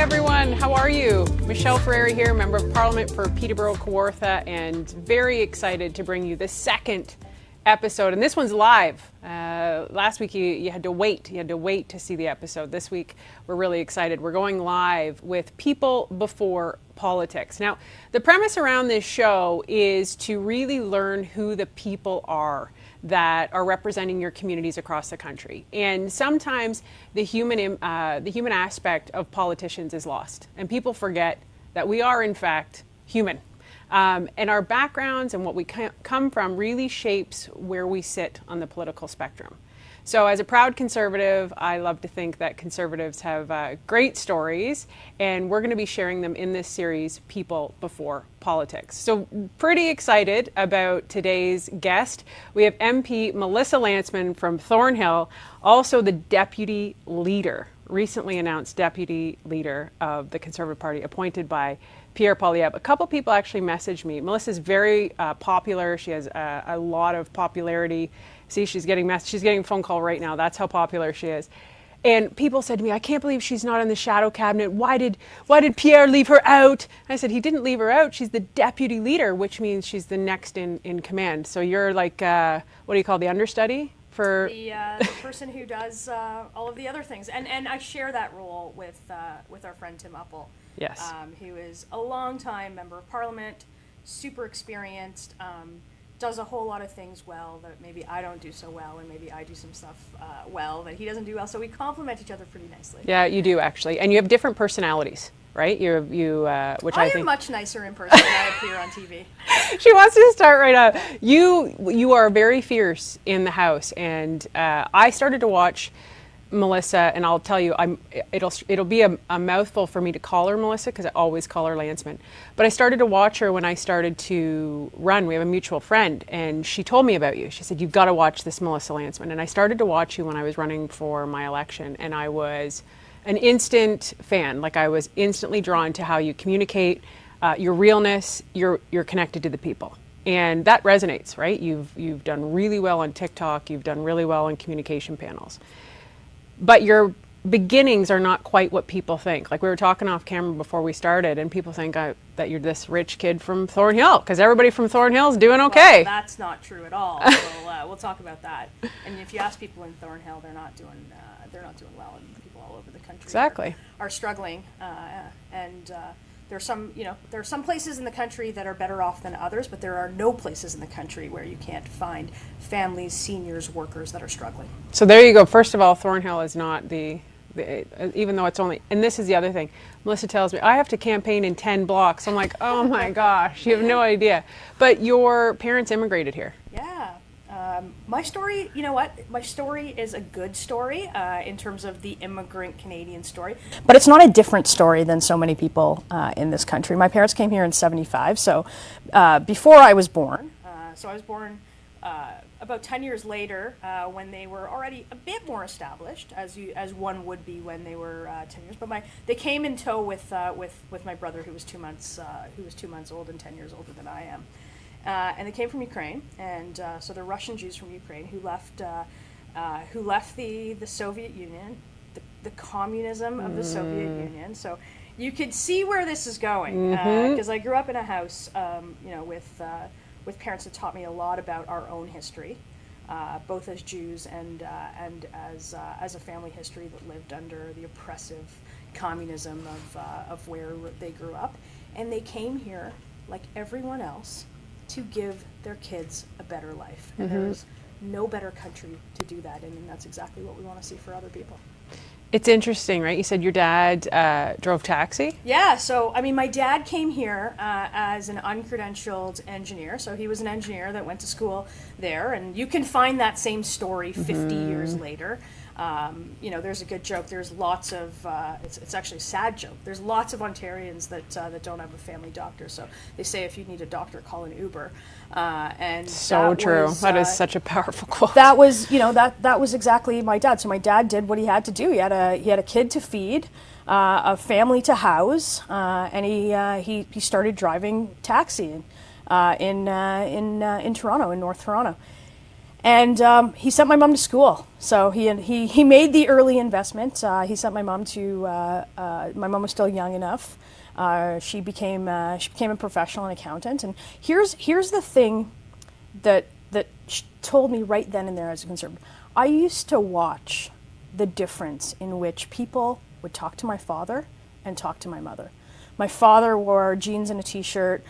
everyone, how are you? Michelle Ferreri here, Member of Parliament for Peterborough-Kawartha, and very excited to bring you the second episode, and this one's live. Last week you had to wait. You had to wait to see the episode. This week we're really excited. We're going live with People Before Politics. Now, the premise around this show is to really learn who the people are that are representing your communities across the country. And sometimes the human aspect of politicians is lost, and people forget that we are in fact human. And our backgrounds and what we come from really shapes where we sit on the political spectrum. So as a proud conservative, I love to think that conservatives have great stories, and we're going to be sharing them in this series, People Before Politics. So pretty excited about today's guest. We have MP Melissa Lantsman from Thornhill, also the deputy leader, recently announced deputy leader of the Conservative Party, appointed by Pierre Poilievre. A couple people actually messaged me. Melissa's very popular. She has a lot of popularity. See, she's getting a phone call right now. That's how popular she is. And people said to me, I can't believe she's not in the shadow cabinet. Why did Pierre leave her out? I said, he didn't leave her out. She's the deputy leader, which means she's the next in command. So you're like, what do you call the understudy? For the person who does all of the other things. And I share that role with our friend Tim Uppel. Yes. Who is a long-time member of Parliament, super experienced, does a whole lot of things well that maybe I don't do so well, and maybe I do some stuff well that he doesn't do well. So we complement each other pretty nicely. Yeah, you do actually, and you have different personalities, right? Which I think am much nicer in person than I appear on TV. She wants to start right up. You are very fierce in the House, and I started to watch Melissa, and I'll tell you, it'll be a mouthful for me to call her Melissa because I always call her Lantsman. But I started to watch her when I started to run. We have a mutual friend, and she told me about you. She said, you've got to watch this Melissa Lantsman. And I started to watch you when I was running for my election, and I was an instant fan. Like, I was instantly drawn to how you communicate, your realness, you're connected to the people. And that resonates, right? You've done really well on TikTok, you've done really well on communication panels. But your beginnings are not quite what people think. Like, we were talking off camera before we started, and people think that you're this rich kid from Thornhill, because everybody from Thornhill is doing okay. Well, that's not true at all. We'll talk about that. And if you ask people in Thornhill, they're not doing well, and people all over the country exactly are struggling. There are some places in the country that are better off than others, but there are no places in the country where you can't find families, seniors, workers that are struggling. So there you go. First of all, Thornhill is not even though it's only, and this is the other thing. Melissa tells me, I have to campaign in 10 blocks. I'm like, oh my gosh, you have no idea. But your parents immigrated here. Yeah. My story, you know what? My story is a good story in terms of the immigrant Canadian story. But it's not a different story than so many people in this country. My parents came here in '75, so before I was born. So I was born about 10 years later when they were already a bit more established, as one would be when they were 10 years. But they came in tow with my brother, who was 2 months old and 10 years older than I am. And they came from Ukraine, and so they're Russian Jews from Ukraine who left the Soviet Union, the communism of the Soviet Union. So you could see where this is going, because I grew up in a house, with parents that taught me a lot about our own history, both as Jews and as a family history that lived under the oppressive communism of where they grew up, and they came here like everyone else to give their kids a better life. And there is no better country to do that in, and that's exactly what we want to see for other people. It's interesting, right? You said your dad drove taxi? Yeah, so, I mean, my dad came here as an uncredentialed engineer, so he was an engineer that went to school there, and you can find that same story 50 years later. There's a good joke. There's lots of, it's actually a sad joke. There's lots of Ontarians that don't have a family doctor. So they say if you need a doctor, call an Uber. And so true. That is such a powerful quote. That was, that was exactly my dad. So my dad did what he had to do. He had a kid to feed, a family to house, and he started driving taxi in Toronto, in North Toronto. And he sent my mom to school. So he made the early investment. He sent my mom to, my mom was still young enough. She became a professional and accountant. And here's the thing that she told me right then and there as a conservative. I used to watch the difference in which people would talk to my father and talk to my mother. My father wore jeans and a t-shirt.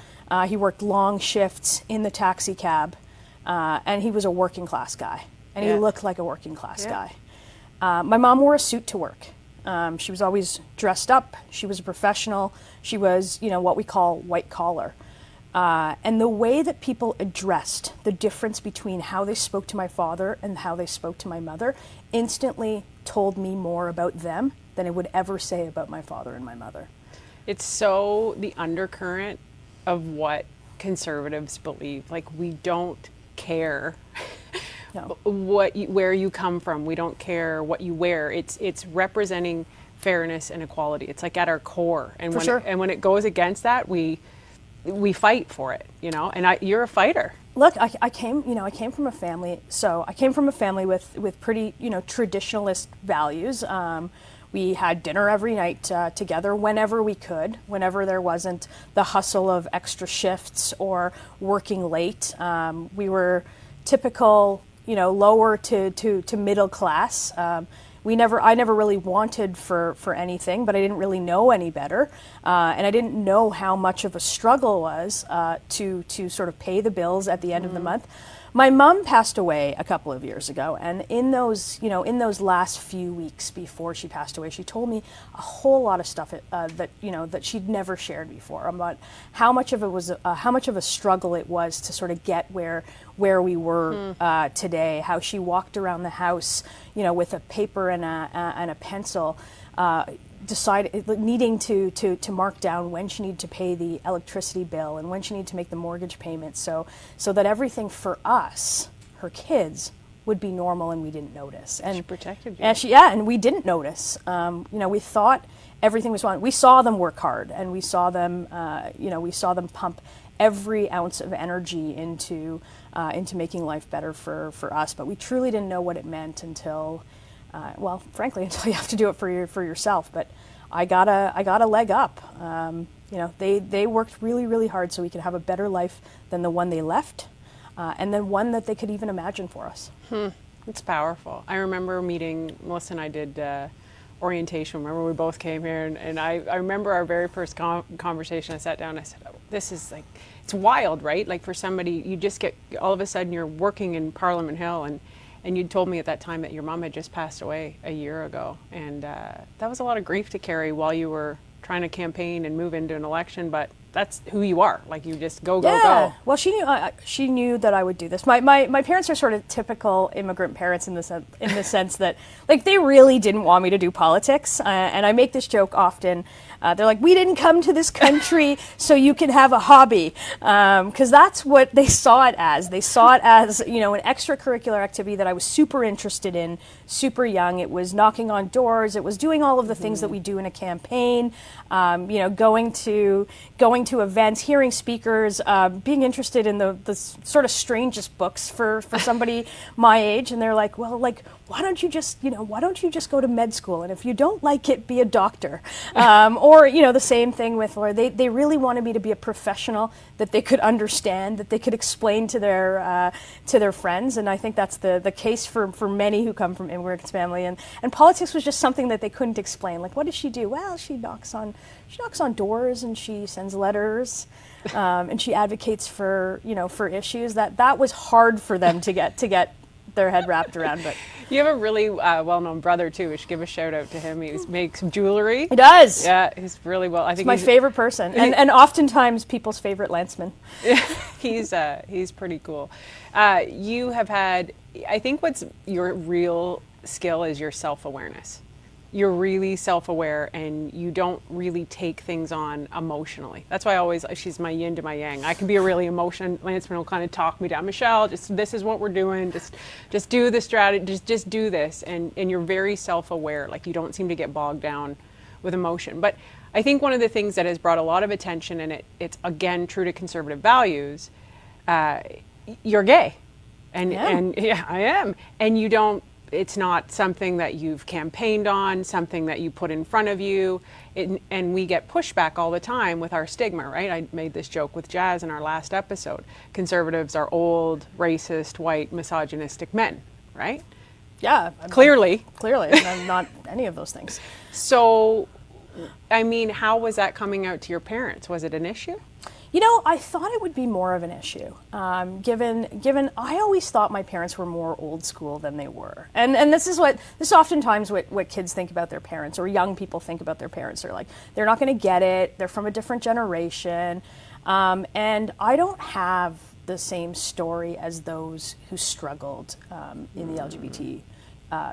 He worked long shifts in the taxi cab. And he was a working class guy, and he looked like a working class guy. My mom wore a suit to work. She was always dressed up. She was a professional. She was, what we call white collar. And the way that people addressed the difference between how they spoke to my father and how they spoke to my mother instantly told me more about them than it would ever say about my father and my mother. It's so the undercurrent of what conservatives believe. Like, we don't care where you come from. We don't care what you wear. It's representing fairness and equality. It's like at our core. And when it goes against that, we fight for it. And you're a fighter. Look, I came from a family. So I came from a family with pretty traditionalist values. We had dinner every night together whenever we could, whenever there wasn't the hustle of extra shifts or working late. We were typical, lower to middle class. I never really wanted for anything, but I didn't really know any better. And I didn't know how much of a struggle it was to sort of pay the bills at the end of the month. My mom passed away a couple of years ago, and in those last few weeks before she passed away, she told me a whole lot of stuff that she'd never shared before about how much of a struggle it was to sort of get where we were today. How she walked around the house, with a paper and a pencil. Needing to mark down when she needed to pay the electricity bill and when she needed to make the mortgage payment, so that everything for us, her kids, would be normal and we didn't notice. And she protected you. And we didn't notice. We thought everything was fine. We saw them work hard, and we saw them pump every ounce of energy into making life better for us. But we truly didn't know what it meant until. Frankly, until you have to do it for yourself. But I got a leg up. They worked really, really hard so we could have a better life than the one they left, and then one that they could even imagine for us. It's powerful. I remember meeting Melissa and I did orientation. Remember, we both came here, and I remember our very first conversation. I sat down and I said, "Oh, this is like, it's wild, right? Like, for somebody, you just get all of a sudden you're working in Parliament Hill and." And you told me at that time that your mom had just passed away a year ago. And that was a lot of grief to carry while you were trying to campaign and move into an election. But that's who you are. Like, you just go. Well, she knew that I would do this. My parents are sort of typical immigrant parents in the sense that, like, they really didn't want me to do politics. And I make this joke often. They're like, we didn't come to this country so you can have a hobby, because that's what they saw it as. They saw it as, an extracurricular activity that I was super interested in, super young. It was knocking on doors. It was doing all of the things that we do in a campaign. Going to events, hearing speakers, being interested in the sort of strangest books for somebody my age. And they're like, well, like, why don't you just go to med school? And if you don't like it, be a doctor. Or, the same thing with, or they really wanted me to be a professional that they could understand, that they could explain to their friends. And I think that's the case for many who come from immigrant family. And politics was just something that they couldn't explain. Like, what does she do? Well, she knocks on doors and she sends letters, and she advocates for issues that was hard for them to get their head wrapped around. But you have a really well-known brother too. We should give a shout out to him. He makes jewelry. He does. Yeah, he's really well. I think he's my favorite person, and oftentimes people's favorite Lantsman. He's pretty cool. You have had. I think what's your real skill is your self-awareness. You're really self-aware, and you don't really take things on emotionally. That's why she's my yin to my yang. I can be a really emotional. Lantsman will kind of talk me down. Michelle, this is what we're doing. Just do the strategy. Just do this, and you're very self-aware. Like, you don't seem to get bogged down with emotion. But I think one of the things that has brought a lot of attention, and it's again true to conservative values. You're gay. And yeah, I am. And you don't, it's not something that you've campaigned on, something that you put in front of you. And we get pushback all the time with our stigma, right? I made this joke with Jazz in our last episode. Conservatives are old, racist, white, misogynistic men, right? Yeah. Clearly. I'm not any of those things. So, I mean, how was that coming out to your parents? Was it an issue? You know, I thought it would be more of an issue, given I always thought my parents were more old school than they were, and this is oftentimes what kids think about their parents, or young people think about their parents. They're like, they're not going to get it. They're from a different generation, and I don't have the same story as those who struggled in the LGBT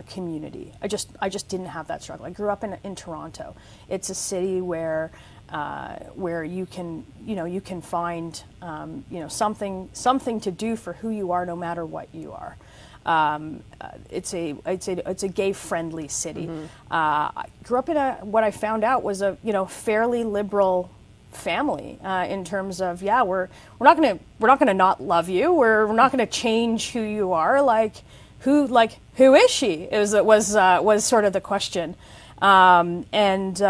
community. I just didn't have that struggle. I grew up in Toronto. It's a city where you can find something to do for who you are, no matter what you are. It's a gay friendly city. I grew up in what I found out was a fairly liberal family in terms of we're not gonna not love you. We're not gonna change who you are. Who is she? Was sort of the question, and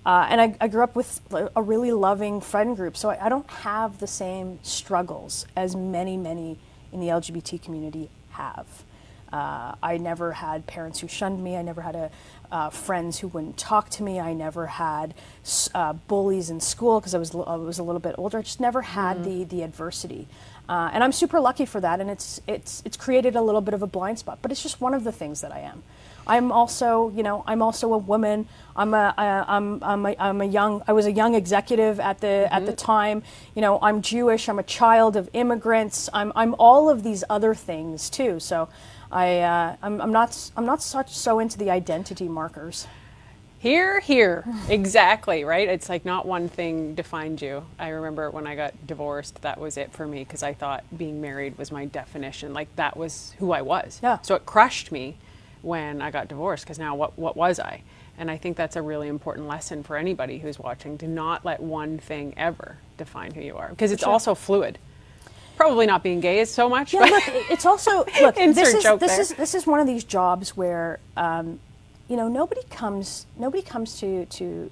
I grew up with a really loving friend group, so I don't have the same struggles as many in the LGBT community have. I never had parents who shunned me. I never had friends who wouldn't talk to me. I never had bullies in school because I was a little bit older. I just never had the adversity. And I'm super lucky for that, and it's created a little bit of a blind spot. But it's just one of the things that I am. I'm also a woman. I was a young executive at the time. I'm Jewish. I'm a child of immigrants. I'm all of these other things too. So I'm not so into the identity markers. Here, exactly, right? It's like not one thing defined you. I remember when I got divorced, that was it for me, because I thought being married was my definition. Like, that was who I was. Yeah. So it crushed me when I got divorced, because now what was I? And I think that's a really important lesson for anybody who's watching. Do not let one thing ever define who you are, because it's also fluid. Probably not being gay is so much. Yeah, but look, it's also this is one of these jobs where nobody comes to an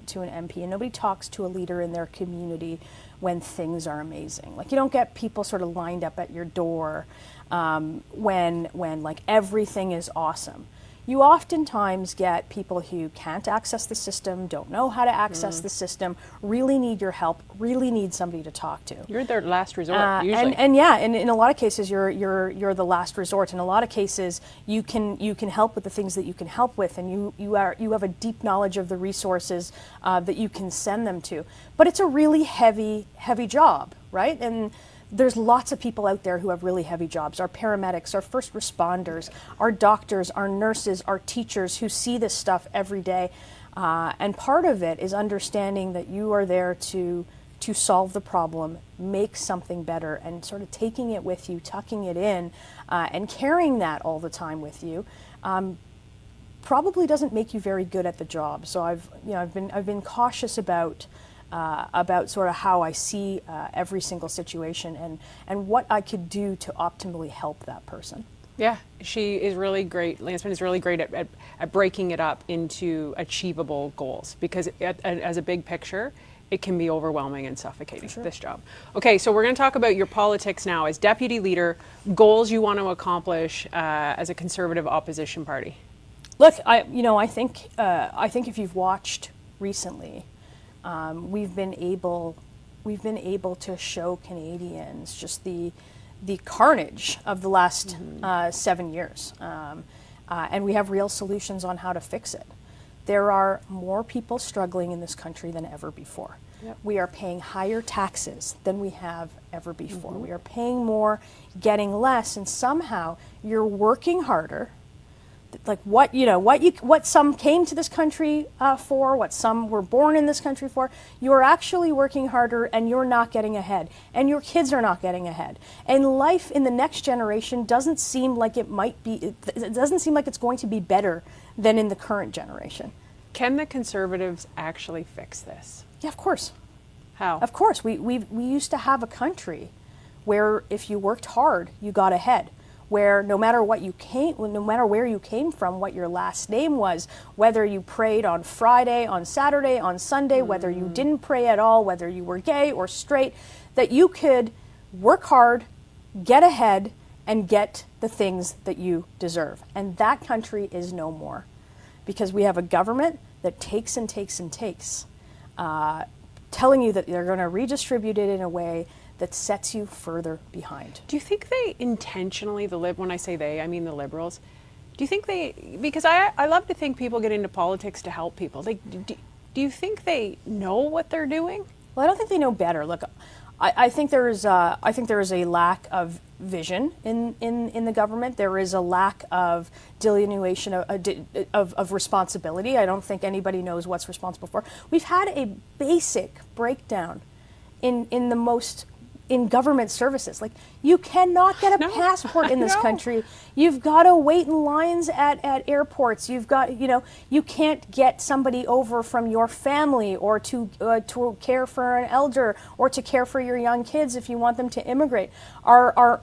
MP, and nobody talks to a leader in their community when things are amazing. Like, you don't get people sort of lined up at your door when like everything is awesome. You oftentimes get people who can't access the system, don't know how to access the system, really need your help, really need somebody to talk to. You're their last resort, usually. And in a lot of cases, you're the last resort. In a lot of cases, you can help with the things that you can help with, and you have a deep knowledge of the resources that you can send them to. But it's a really heavy job, right? And there's lots of people out there who have really heavy jobs. Our paramedics, our first responders, our doctors, our nurses, our teachers who see this stuff every day. And part of it is understanding that you are there to solve the problem, make something better, and sort of taking it with you, tucking it in, and carrying that all the time with you. Probably doesn't make you very good at the job. So I've been cautious about sort of how I see every single situation and what I could do to optimally help that person. Yeah, she is really great. Lantsman is really great at breaking it up into achievable goals, because as a big picture, it can be overwhelming and suffocating, this job. Okay, so we're going to talk about your politics now as deputy leader, goals you want to accomplish as a Conservative opposition party. Look, I think if you've watched recently, we've been able to show Canadians just the carnage of the last 7 years, and we have real solutions on how to fix it. There are more people struggling in this country than ever before. Yep. We are paying higher taxes than we have ever before. We are paying more, getting less, and somehow you're working harder. Like what some came to this country for, what some were born in this country for, you're actually working harder, and you're not getting ahead, and your kids are not getting ahead, and life in the next generation doesn't seem like it might be. It doesn't seem like it's going to be better than in the current generation. Can the Conservatives actually fix this? Yeah, of course. How? Of course, we used to have a country where if you worked hard, you got ahead. where no matter where you came from, what your last name was, whether you prayed on Friday, on Saturday, on Sunday, whether you didn't pray at all, whether you were gay or straight, that you could work hard, get ahead, and get the things that you deserve. And that country is no more, because we have a government that takes and takes and takes, telling you that they're going to redistribute it in a way that sets you further behind. Do you think they intentionally, when I say they, I mean the Liberals, do you think because I love to think people get into politics to help people. Do you think they know what they're doing? Well, I don't think they know better. Look, I think there is a lack of vision in the government. There is a lack of delineation of responsibility. I don't think anybody knows what's responsible for. We've had a basic breakdown in government services. Like, you cannot get a passport in this country. You've got to wait in lines at airports. You've got, you can't get somebody over from your family or to care for an elder or to care for your young kids if you want them to immigrate. Our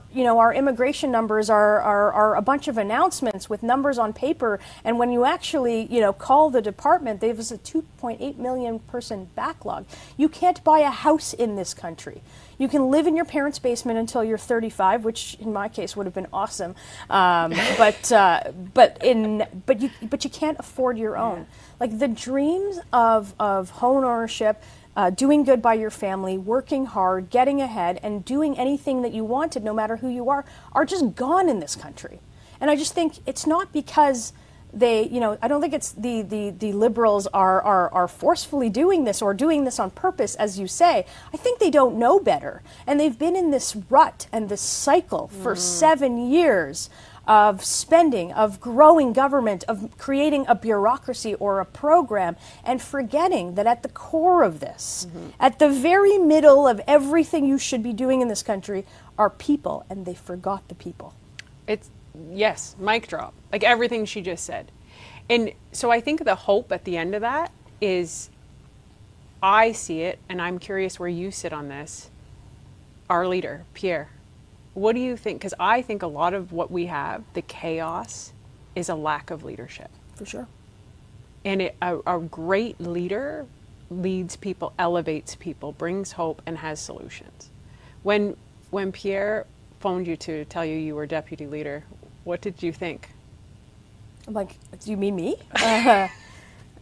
immigration numbers are a bunch of announcements with numbers on paper, and when you actually, call the department, there's a 2.8 million person backlog. You can't buy a house in this country. You can live in your parents' basement until you're 35, which in my case would have been awesome. But you can't afford your own. Like, the dreams of home ownership, doing good by your family, working hard, getting ahead, and doing anything that you wanted, no matter who you are just gone in this country. And I just think it's not because I don't think it's the Liberals are forcefully doing this or doing this on purpose, as you say. I think they don't know better. And they've been in this rut and this cycle for 7 years of spending, of growing government, of creating a bureaucracy or a program, and forgetting that at the core of this, at the very middle of everything you should be doing in this country, are people, and they forgot the people. Yes, mic drop. Like everything she just said. And so I think the hope at the end of that is, I see it, and I'm curious where you sit on this, our leader, Pierre. What do you think? Because I think a lot of what we have, the chaos, is a lack of leadership. For sure. And a great leader leads people, elevates people, brings hope, and has solutions. When Pierre phoned you to tell you were deputy leader, what did you think? I'm like, do you mean me?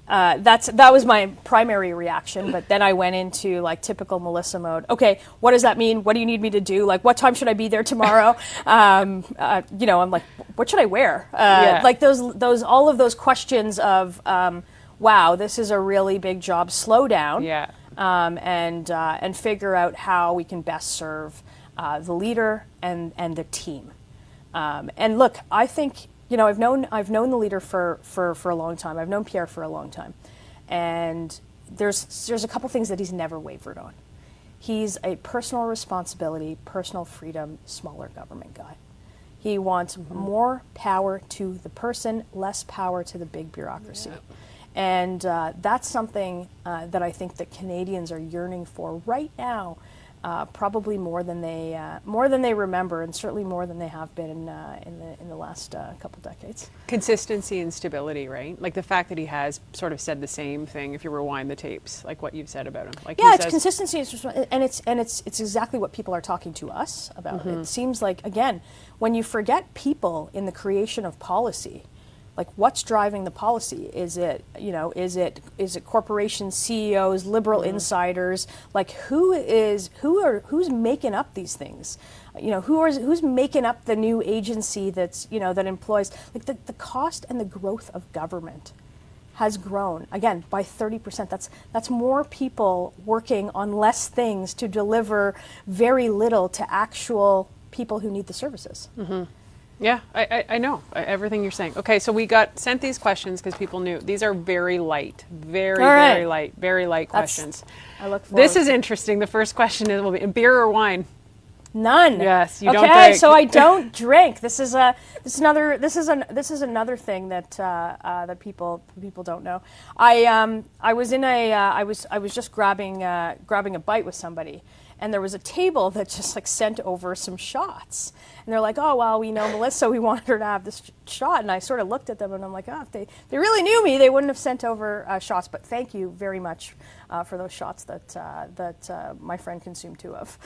That was my primary reaction, but then I went into like typical Melissa mode. Okay, what does that mean? What do you need me to do? Like, what time should I be there tomorrow? I'm like, what should I wear? Like all of those questions of, wow, this is a really big job. Slow down. Yeah. And figure out how we can best serve the leader and the team. And look, I think, I've known the leader for a long time. I've known Pierre for a long time. And there's a couple things that he's never wavered on. He's a personal responsibility, personal freedom, smaller government guy. He wants more power to the person, less power to the big bureaucracy. Yeah. And that's something that I think that Canadians are yearning for right now, probably more than they remember, and certainly more than they have been in the last couple decades. Consistency and stability, right? Like the fact that he has sort of said the same thing. If you rewind the tapes, like what you've said about him, like it's consistency, and it's exactly what people are talking to us about. It seems like, again, when you forget people in the creation of policy. Like, what's driving the policy? Is it corporation CEOs, liberal insiders? Like, who's making up these things? Who's making up the new agency that's, that employs, like the cost and the growth of government has grown, again, by 30%. That's more people working on less things to deliver very little to actual people who need the services. Yeah, I know everything you're saying. Okay, so we sent these questions because people knew these are very light, very light questions. I look forward. This is interesting. The first question is, will be beer or wine? None. Yes, you don't drink. Okay, so I don't drink. This is another thing that people don't know. I was just grabbing a bite with somebody, and there was a table that just like sent over some shots. And they're like, oh, well, we know Melissa, we wanted her to have this shot. And I sort of looked at them and I'm like, oh, if they really knew me, they wouldn't have sent over shots. But thank you very much for those shots that my friend consumed 2 of.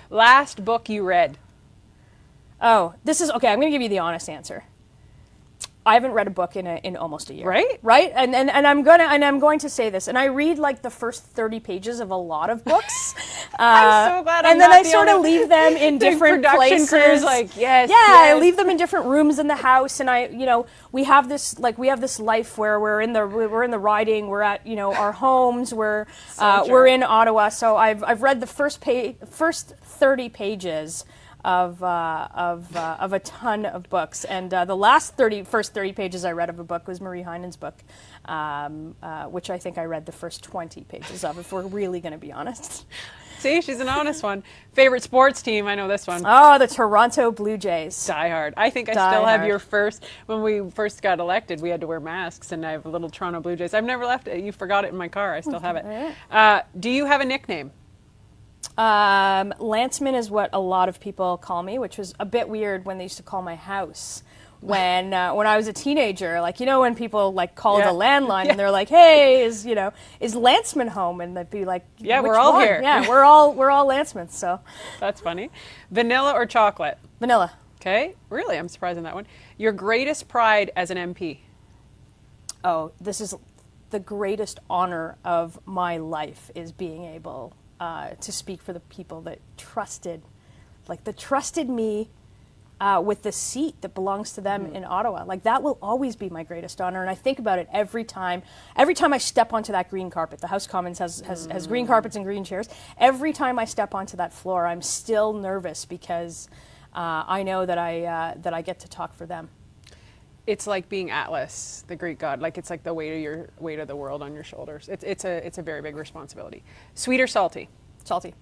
Last book you read? Oh, this is, okay, I'm going to give you the honest answer. I haven't read a book in almost a year. Right? And I'm going to say this. And I read like the first 30 pages of a lot of books. I'm so glad. And then I sort of leave them in different places. Crews like, yes. I leave them in different rooms in the house. And we have this life where we're in the riding. We're at our homes. We're in Ottawa. So I've read the first 30 pages of a ton of books, and the first 30 pages I read of a book was Marie Heinen's book, which I think I read the first 20 pages of, if we're really going to be honest. See, she's an honest one. Favorite sports team? I know this one. Oh, the Toronto Blue Jays. Die Hard. I think I still have your first, when we first got elected, we had to wear masks, and I have a little Toronto Blue Jays. I've never left it. You forgot it in my car. I still have it. Do you have a nickname? Lantsman is what a lot of people call me, which was a bit weird when they used to call my house. When I was a teenager, when people call the landline and they're like, "Hey, is Lantsman home?" And they'd be like, "Yeah, we're all here. Yeah, we're all Lantsmans." So that's funny. Vanilla or chocolate? Vanilla. Okay, really, I'm surprised on that one. Your greatest pride as an MP? Oh, this is the greatest honor of my life, is being able to speak for the people that trusted me. With the seat that belongs to them in Ottawa. That will always be my greatest honor. And I think about it every time I step onto that green carpet. The House Commons has green carpets and green chairs. Every time I step onto that floor, I'm still nervous because I know that I get to talk for them. It's like being Atlas, the Greek god. It's like the weight of the world on your shoulders. It's a very big responsibility. Sweet or salty? Salty.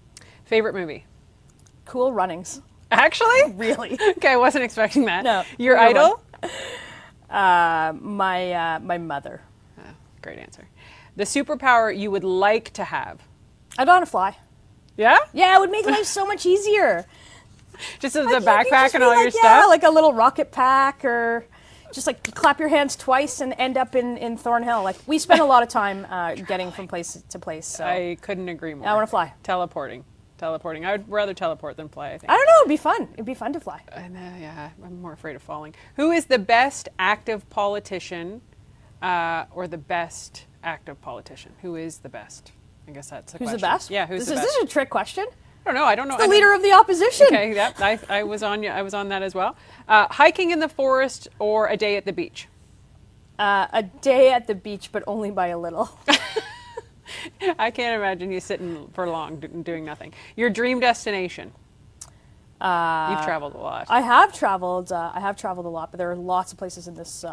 Favorite movie? Cool Runnings. Actually? Really? Okay, I wasn't expecting that. No. Your idol? My mother. Oh, great answer. The superpower you would like to have? I'd want to fly. Yeah? Yeah, it would make life so much easier. Just as a backpack and all your stuff? Yeah, like a little rocket pack, or just clap your hands twice and end up in Thornhill. We spend a lot of time getting from place to place. So I couldn't agree more. I want to fly. Teleporting. I would rather teleport than fly, I think. I don't know. It'd be fun. It'd be fun to fly. Yeah, I'm more afraid of falling. Who is the best active politician or the best active politician? Who is the best? I guess that's the question. Who's the best? Yeah, who's the best? Is this a trick question? I don't know. It's the leader of the opposition. Okay, yeah, I was on that as well. Hiking in the forest or a day at the beach? A day at the beach, but only by a little. I can't imagine you sitting for long doing nothing. Your dream destination? You've traveled a lot. I have traveled a lot, but there are lots of places in this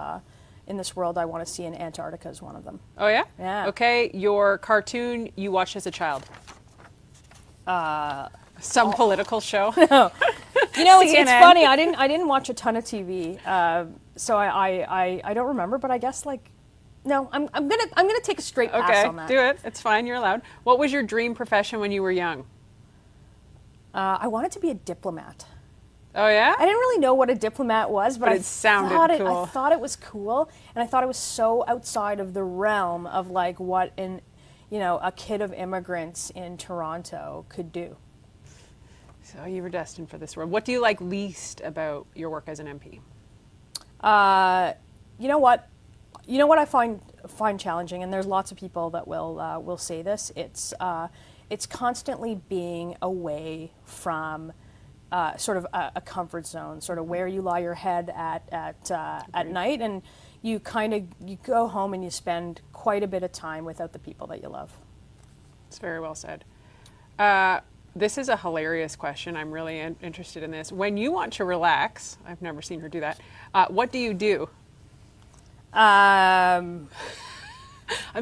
world I want to see, and Antarctica is one of them. Oh yeah? Yeah. Okay, your cartoon you watched as a child? Some political show? No. It's funny. I didn't watch a ton of TV, so I don't remember. But I guess no, I'm gonna take a straight pass on that. Do it. It's fine. You're allowed. What was your dream profession when you were young? I wanted to be a diplomat. Oh yeah? I didn't really know what a diplomat was, but it sounded cool. I thought it was cool, and I thought it was so outside of the realm of what a kid of immigrants in Toronto could do. So you were destined for this world. What do you like least about your work as an MP? You know what I find challenging, and there's lots of people that will say this. It's constantly being away from sort of a comfort zone, sort of where you lie your head at night, and you go home and you spend quite a bit of time without the people that you love. It's very well said. This is a hilarious question. I'm really interested in this. When you want to relax, I've never seen her do that. What do you do? I'm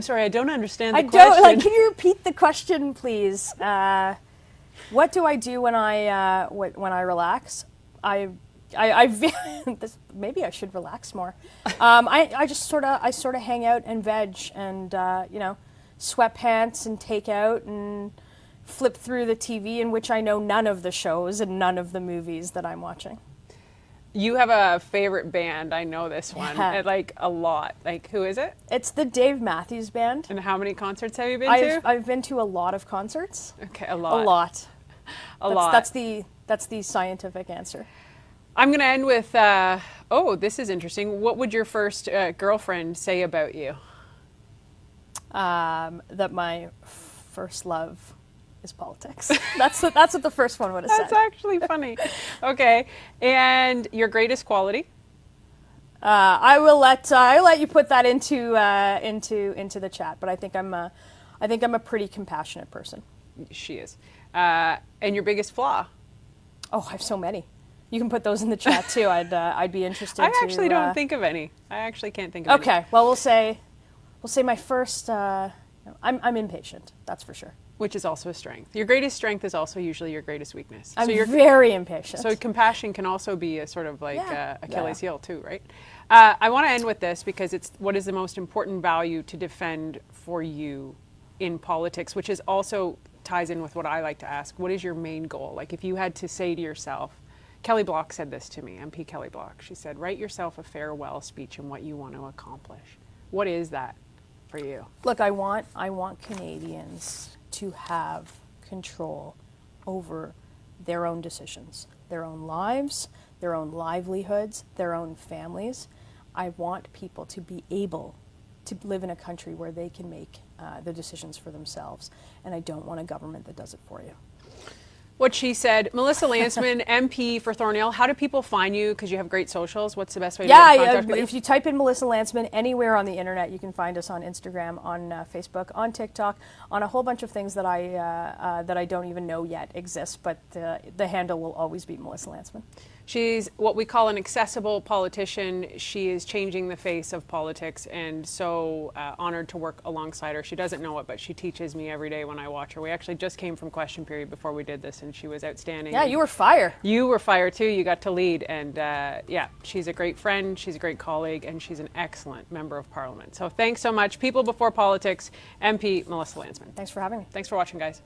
sorry, I don't understand the question. Can you repeat the question, please? What do I do when I relax? Maybe I should relax more. I just sort of hang out and veg and sweatpants and take out and flip through the TV in which I know none of the shows and none of the movies that I'm watching. You have a favorite band. I know this one. Yeah. Like a lot. Like, who is it? It's the Dave Matthews Band. And how many concerts have you been to? I've been to a lot of concerts. Okay, a lot. A lot. A lot. That's the scientific answer. I'm going to end with, this is interesting. What would your first girlfriend say about you? That my first love is politics. That's what the first one would have said. That's actually funny. Okay. And your greatest quality? I'll let you put that into the chat. But I think I'm a pretty compassionate person. She is. And your biggest flaw? Oh, I have so many. You can put those in the chat too. I'd be interested. I actually don't think of any. I actually can't think of any. Okay. Well, we'll say my first. I'm impatient. That's for sure. Which is also a strength. Your greatest strength is also usually your greatest weakness. I'm very impatient. So compassion can also be a sort of like Achilles heel too, right? I want to end with this because it's what is the most important value to defend for you in politics, which is also ties in with what I like to ask. What is your main goal? Like if you had to say to yourself, Kelly Block said this to me, MP Kelly Block. She said, write yourself a farewell speech and what you want to accomplish. What is that for you? Look, I want Canadians to have control over their own decisions, their own lives, their own livelihoods, their own families. I want people to be able to live in a country where they can make the decisions for themselves, and I don't want a government that does it for you. What she said. Melissa Lantsman, MP for Thornhill. How do people find you? Because you have great socials. What's the best way to get in contact with you? If you type in Melissa Lantsman anywhere on the internet, you can find us on Instagram, on Facebook, on TikTok, on a whole bunch of things that I don't even know yet exist. But the handle will always be Melissa Lantsman. She's what we call an accessible politician. She is changing the face of politics, and so honored to work alongside her. She doesn't know it, but she teaches me every day when I watch her. We actually just came from question period before we did this, and she was outstanding. Yeah, you were fire. You were fire too. You got to lead, and yeah, she's a great friend, she's a great colleague, and she's an excellent member of Parliament. So thanks so much. People Before Politics, MP Melissa Lantsman. Thanks for having me. Thanks for watching, guys.